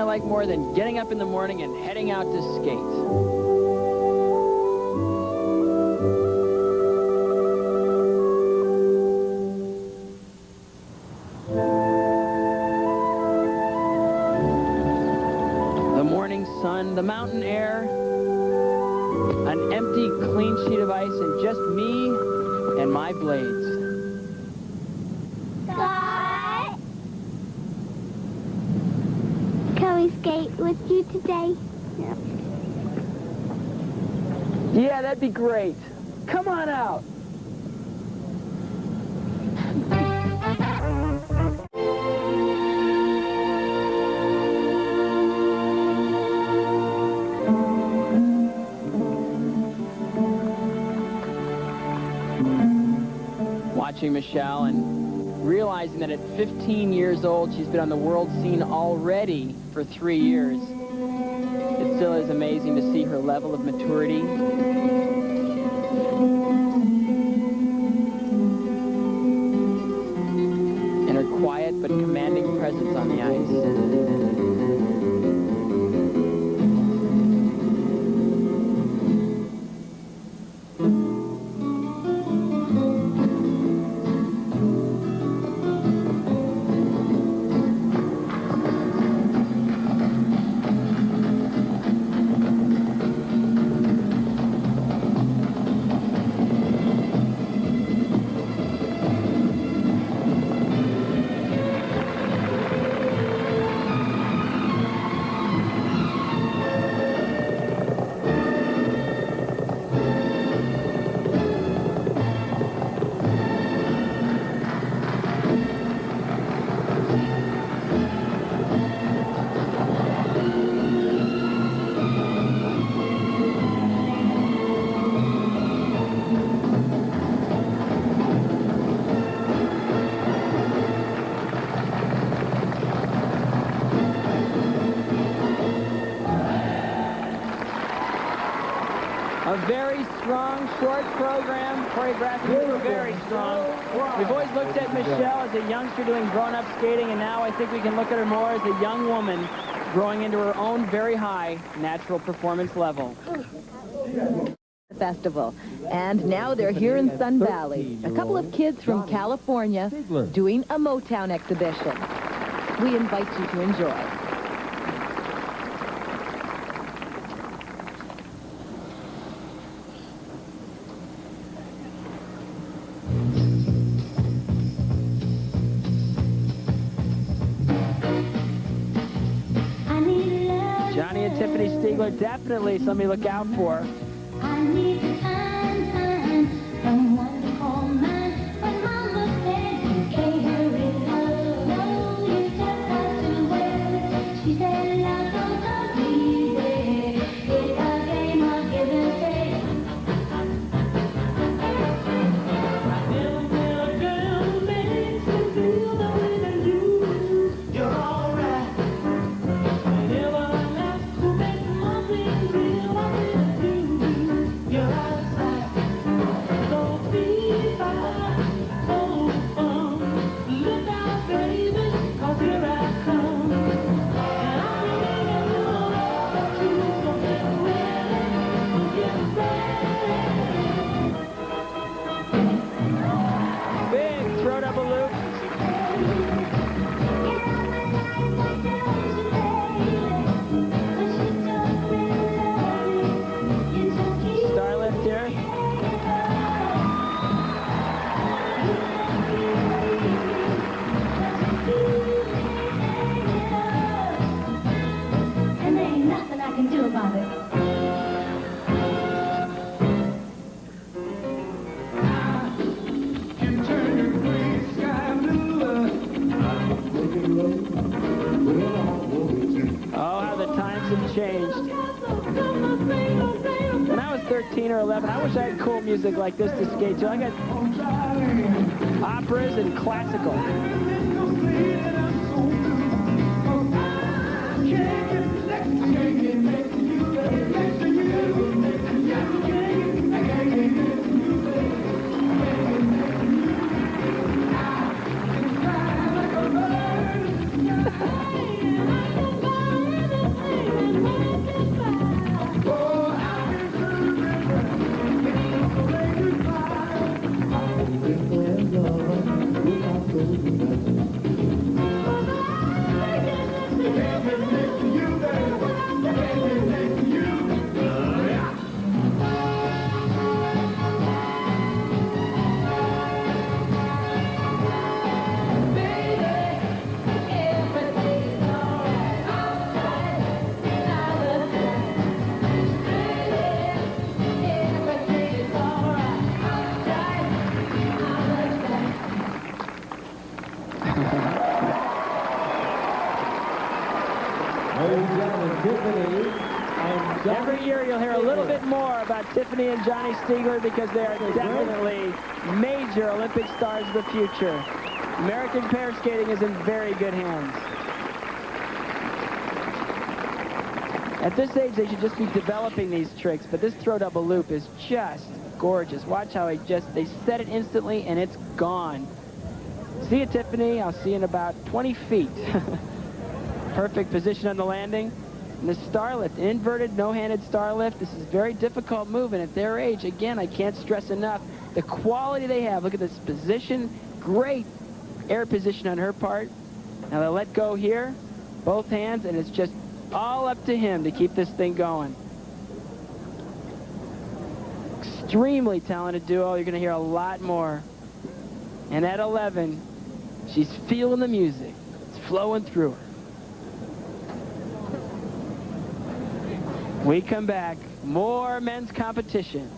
I like more than getting up in the morning and heading out to skate. The morning sun, the mountain air, an empty, clean sheet of ice, and just me and my blades. Scott? Can we skate with you today? Yeah, that'd be great. Come on out. Watching Michelle and realizing that at 15 years old, she's been on the world scene already for 3 years. It still is amazing to see her level of maturity. And her quiet but commanding presence on the ice. A very strong, short program, choreographically very strong. We've always looked at Michelle as a youngster doing grown-up skating, and now I think we can look at her more as a young woman growing into her own very high natural performance level. Festival, and now they're here in Sun Valley. A couple of kids from California doing a Motown exhibition. We invite you to enjoy. Johnny and Tiffany Stiegler, definitely somebody to look out for. I need to find someone to call mine. When Mama said you can't hurry love, no, you just got to wait. She said love don't come easy. It's a game of give and take. I never met a girl who makes me feel the way that you. You're alright. Whenever I ask to make something real, I really do. You're outside. So be fine. So look out, baby, 'cause here I come. And I really know that you're so get ready. Get ready. Big throw double loop. Star lift here. And there ain't nothing I can do about it. Oh, how the times have changed. When I was 13 or 11, I wish I had cool music like this to skate to. I got operas and classical. and gentlemen, Tiffany and Johnny. Every year you'll hear a little bit more about Tiffany and Johnny Stiegler because they are definitely major Olympic stars of the future. American pair skating is in very good hands. At this age, they should just be developing these tricks, but this throw double loop is just gorgeous. Watch how they set it instantly and it's gone. See you, Tiffany. I'll see you in about 20 feet. Perfect position on the landing. And the star lift, inverted, no-handed star lift. This is a very difficult move, and at their age, again, I can't stress enough the quality they have. Look at this position. Great air position on her part. Now they'll let go here, both hands, and it's just all up to him to keep this thing going. Extremely talented duo. You're going to hear a lot more. And at 11, she's feeling the music. It's flowing through her. We come back. More men's competition.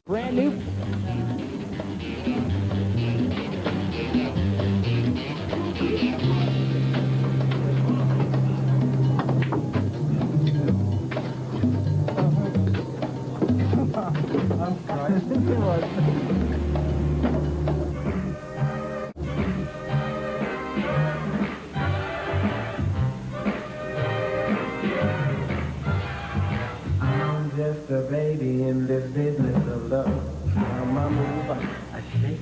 Brand new. I'm just a baby in this business of love. I'm a mover, I shake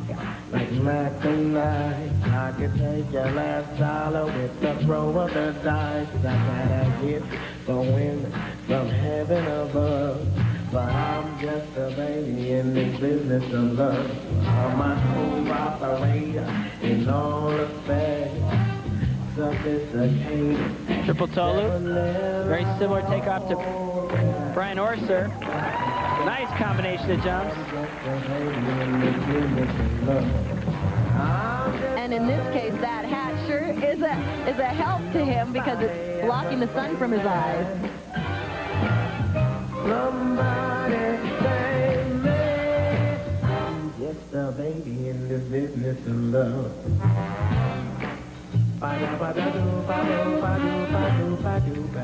like Mackinac. I could take your last dollar with the throw of the dice. I got a gift from wind from heaven above. But I'm just a baby in this business of love. I'm a smooth operator in all respects. Sophisticated. Triple toe loop. Very similar takeoff to Brian Orser. Nice combination of jumps. And in this case, that hat sure is a help to him because it's blocking the sun from his eyes. Somebody save me. I'm just a baby in this business of love. Ba-da-ba-da-doo, ba-doo, ba-doo, ba-doo, ba-doo, ba.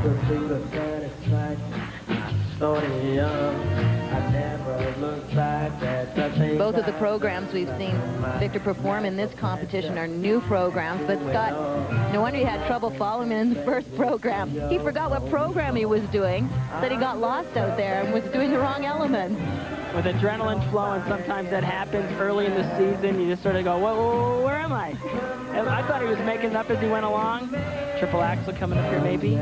To see the satisfaction, I started young. I never looked back at the things. Both of the programs we've seen Victor perform in this competition are new programs, but Scott, no wonder he had trouble following him in the first program. He forgot what program he was doing, said he got lost out there and was doing the wrong element. With adrenaline flowing, sometimes that happens early in the season. You just sort of go, whoa, where am I? And I thought he was making it up as he went along. Triple axel coming up here, maybe.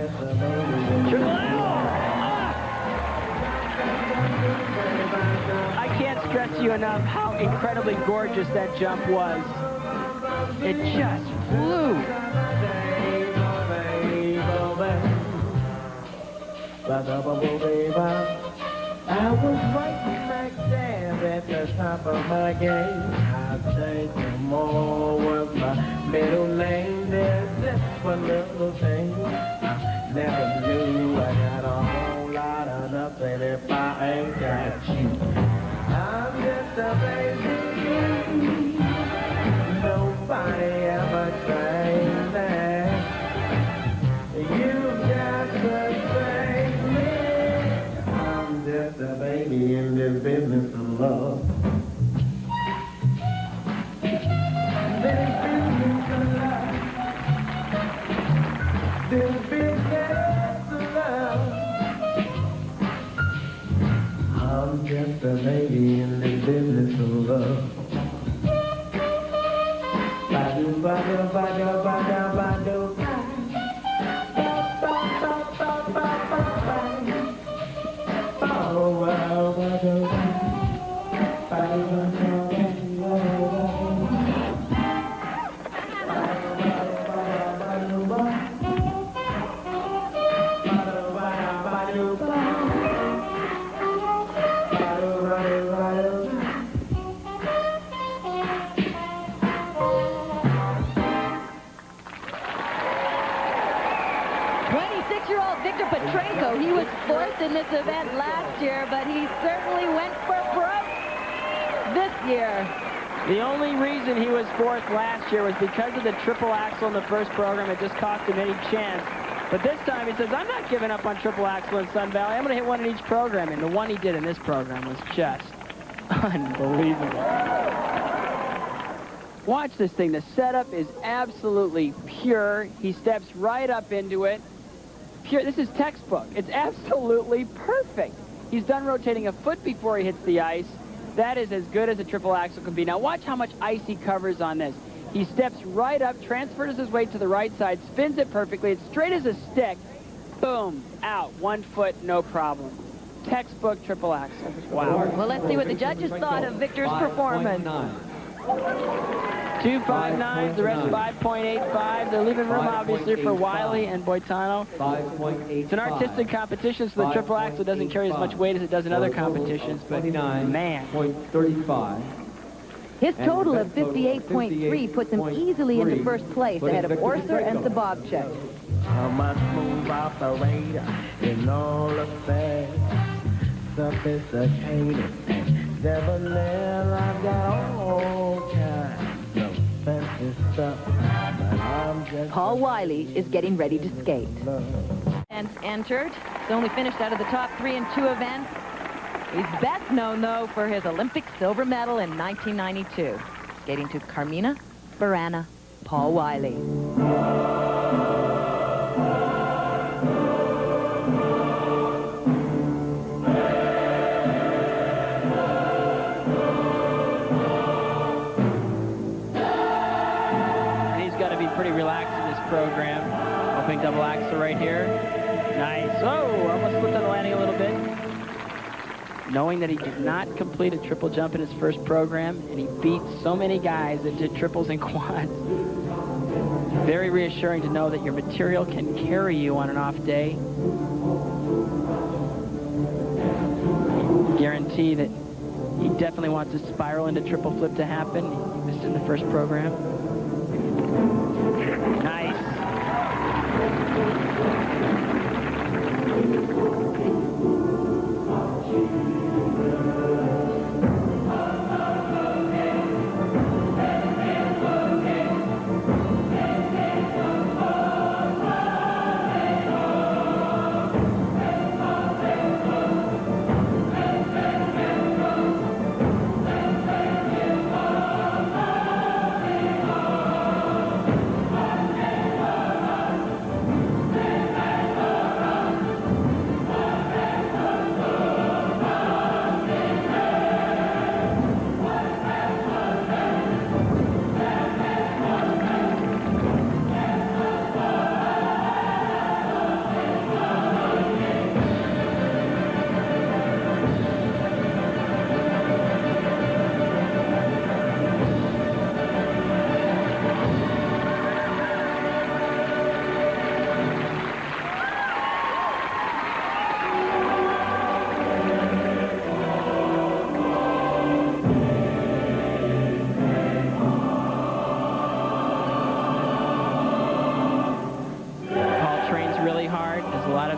Triple I can't stress to you enough how incredibly gorgeous that jump was. It just flew. I was right smack dab at the top of my game. I think more was my middle name. There's just one little thing I never knew. I got a whole lot of nothing if I ain't got you. I'm just a baby. Nobody ever trained that. You got to save me. I'm just a baby in this business of love. This business of love. This business of love. I'm just a baby in this business of love. Ba-do, ba-do, ba-do, ba-do, ba-do, ba. He was fourth in this event last year, but he certainly went for broke this year. The only reason he was fourth last year was because of the triple axel in the first program. It just cost him any chance. But this time he says, I'm not giving up on triple axel in Sun Valley. I'm going to hit one in each program. And the one he did in this program was just unbelievable. Watch this thing. The setup is absolutely pure. He steps right up into it. Pure. This is textbook. It's absolutely perfect. He's done rotating a foot before he hits the ice. That is as good as a triple axel can be. Now watch how much ice he covers on this. He steps right up, transfers his weight to the right side, spins it perfectly. It's straight as a stick. Boom, out. 1 foot, no problem. Textbook triple axel. Wow. Well, let's see what the judges thought of Victor's performance. 2.59, the rest 5.85. They're leaving room, obviously, for Wiley and Boitano. 5.8. It's an artistic competition, so the triple axel doesn't carry as much weight as it does in other competitions. But, man. 29.35. His total of 58.3 puts him easily into first place ahead of Orser and Zabobchuk. How much move operator in all affairs, sophisticated and debonair. I've got all kinds of fancy stuff, but I'm just Paul Wiley is getting ready to skate. And entered. He's only finished out of the top 3 in 2 events. He's best known, though, for his Olympic silver medal in 1992. Skating to Carmina Burana, Paul Wiley. And he's got to be pretty relaxed in this program. Opening double axel right here. Nice. Oh, almost slipped on the landing a little bit. Knowing that he did not complete a triple jump in his first program, and he beat so many guys that did triples and quads. Very reassuring to know that your material can carry you on an off day. Guarantee that he definitely wants a spiral into triple flip to happen. He missed in the first program. Nice.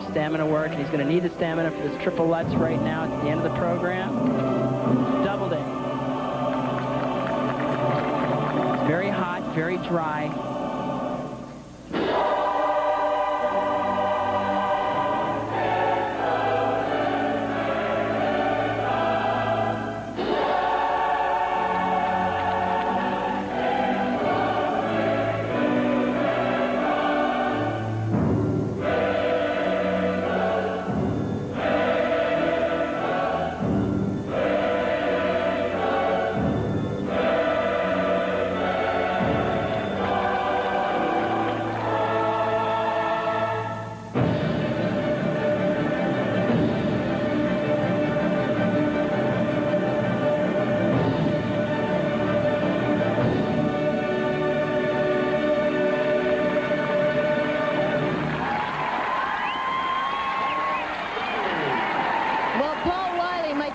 Stamina work, and he's going to need the stamina for this triple Lutz right now at the end of the program. Doubled it. It's very hot, very dry.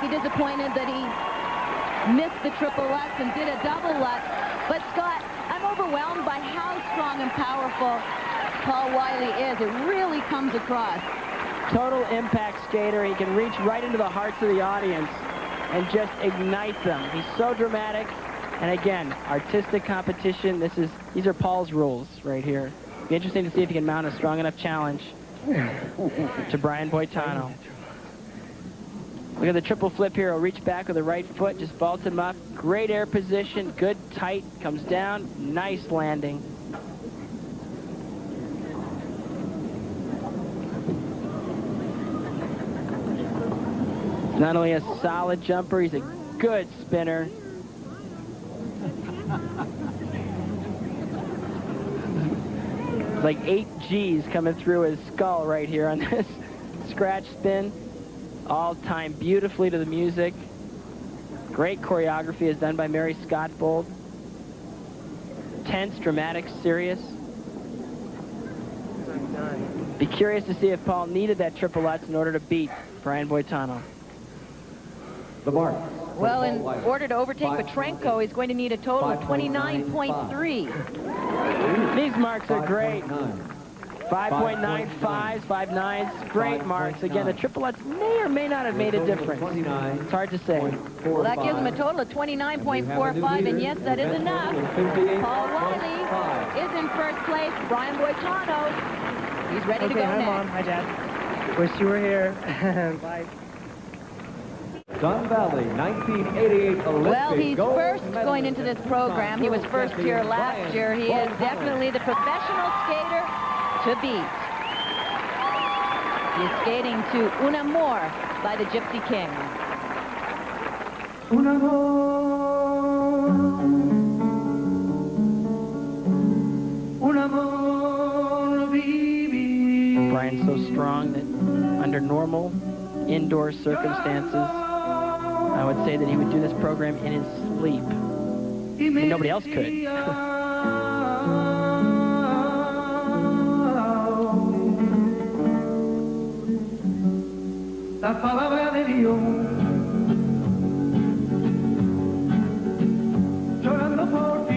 Disappointed that he missed the triple Lutz and did a double Lutz. But Scott, I'm overwhelmed by how strong and powerful Paul Wiley is. It really comes across. Total impact skater. He can reach right into the hearts of the audience and just ignite them. He's so dramatic. And again, artistic competition. These are Paul's rules right here. Be interesting to see if he can mount a strong enough challenge to Brian Boitano. Look at the triple flip here. He'll reach back with the right foot, just vaults him up. Great air position, good tight, comes down, nice landing. Not only a solid jumper, he's a good spinner. It's like 8 G's coming through his skull right here on this scratch spin. All timed beautifully to the music. Great choreography is done by Mary Scottbold. Tense, dramatic, serious. Be curious to see if Paul needed that triple Lutz in order to beat Brian Boitano. The mark. Well, in order to overtake Petrenko, he's going to need a total of 29.3. These marks are great. 5.95s, 5.9s, great marks. Again, the triple Lutz may or may not have made a difference. It's hard to say. Well, that gives him a total of 29.45, and yes, that is enough. Paul Wiley is in first place. Brian Boitano, he's ready to go Hi, next. Mom. Hi, Dad. Wish you were here. Bye. Sun Valley, 1988 Olympic Well, he's gold first medalist going into this program. He was first here last year. He is definitely the professional skater to beat. He's skating to Un Amor by the Gypsy King. Un amor, un amor viví. Brian's so strong that under normal indoor circumstances, I would say that he would do this program in his sleep. I mean, nobody else could. La palabra de Dios, llorando por ti,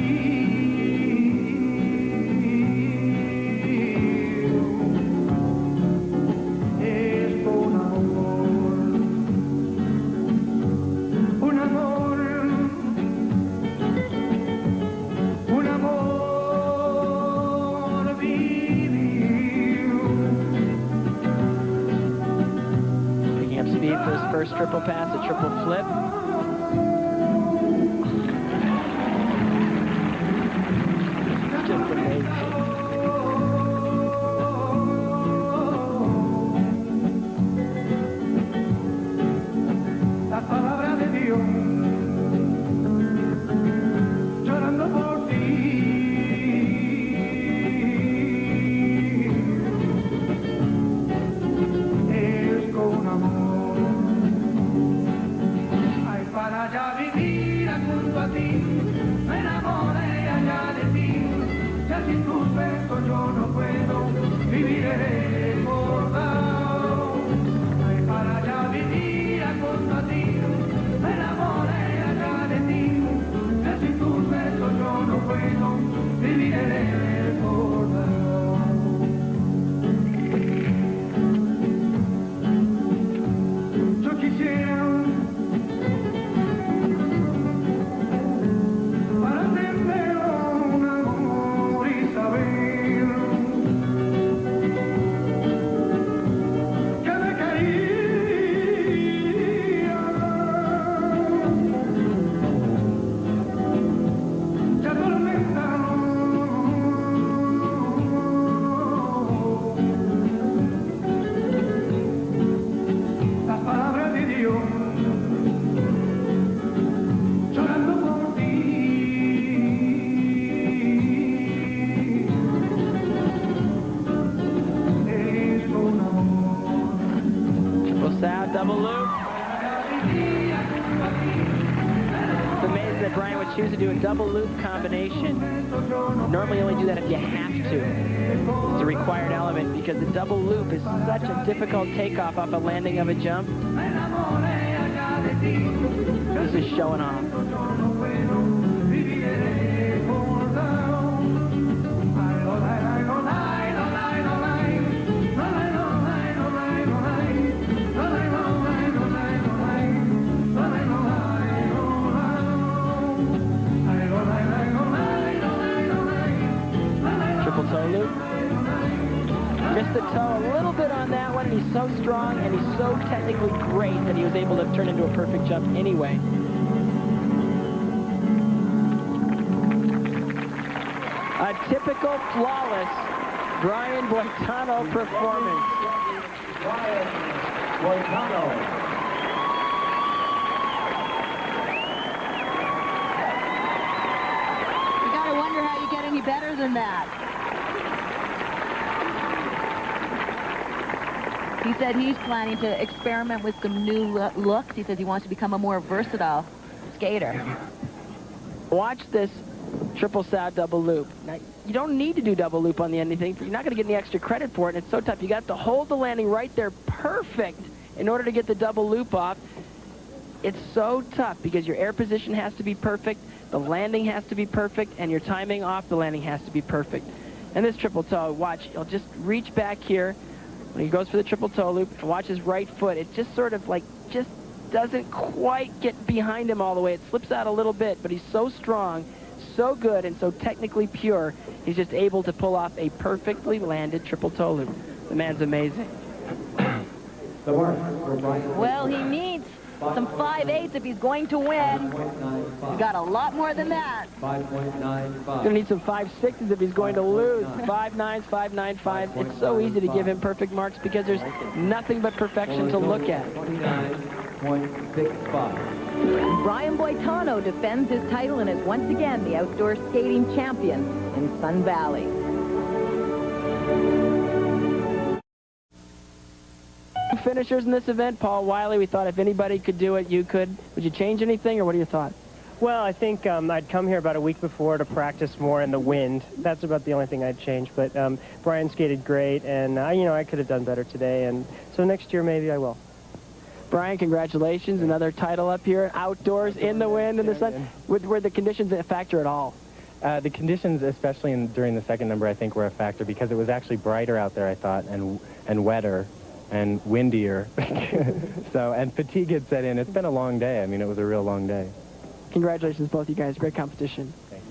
es un amor, un amor vivido. Picking up speed for his first triple pass, a triple flip. Just amazing. La palabra de Dios, llorando por ti, es con amor. Ay, para allá vivir junto a ti, me enamoré allá de ti, ya sin tus besos yo no puedo vivir recordado. Ay, para allá vivir junto a ti, me enamoré allá de ti, ya sin tus besos yo no puedo vivir recordado. Yo quisiera para tener un amor y saber que me quería, se atormentaron las palabras de Dios, llorando por ti. Es un amor. Triple sound, double loop. It's amazing that Brian would choose to do a double loop combination. Normally you only do that if you have to. It's a required element because the double loop is such a difficult takeoff off a landing of a jump. This is showing off. Ay, loop. Missed the toe a little bit on that one, and he's so strong and he's so technically great that he was able to turn into a perfect jump anyway. A typical flawless Brian Boitano performance. Brian Boitano. You gotta wonder how you get any better than that. He said he's planning to experiment with some new looks. He says he wants to become a more versatile skater. Watch this triple sow double loop. Now, you don't need to do double loop on the anything. You're not going to get any extra credit for it, and it's so tough. You got to hold the landing right there perfect in order to get the double loop off. It's so tough because your air position has to be perfect, the landing has to be perfect, and your timing off the landing has to be perfect. And this triple toe, watch, he'll just reach back here when he goes for the triple toe loop, and watch his right foot. It just sort of like, just doesn't quite get behind him all the way. It slips out a little bit, but he's so strong, so good, and so technically pure, he's just able to pull off a perfectly landed triple toe loop. The man's amazing. The mark for Brian. Well, he needs some 5/8 if he's going to win. He's got a lot more than that. 5.95. He's going to need some 5.6s if he's going to lose. 5.9s, 5.95. It's so easy to give him perfect marks because there's nothing but perfection to look at. 29.65. Brian Boitano defends his title and is once again the outdoor skating champion in Sun Valley. Finishers in this event, Paul Wiley, we thought if anybody could do it, you could. Would you change anything, or what are your thoughts? Well, I think I'd come here about a week before to practice more in the wind. That's about the only thing I'd change. But Brian skated great, and you know, I could have done better today. And so next year, maybe I will. Brian, congratulations. Another title up here, outdoors, in the wind, in the sun. Were the conditions a factor at all? The conditions, especially during the second number, I think were a factor because it was actually brighter out there, I thought, and wetter and windier. So, and fatigue had set in. It's been a long day. I mean, it was a real long day. Congratulations, both you guys. Great competition. Thanks.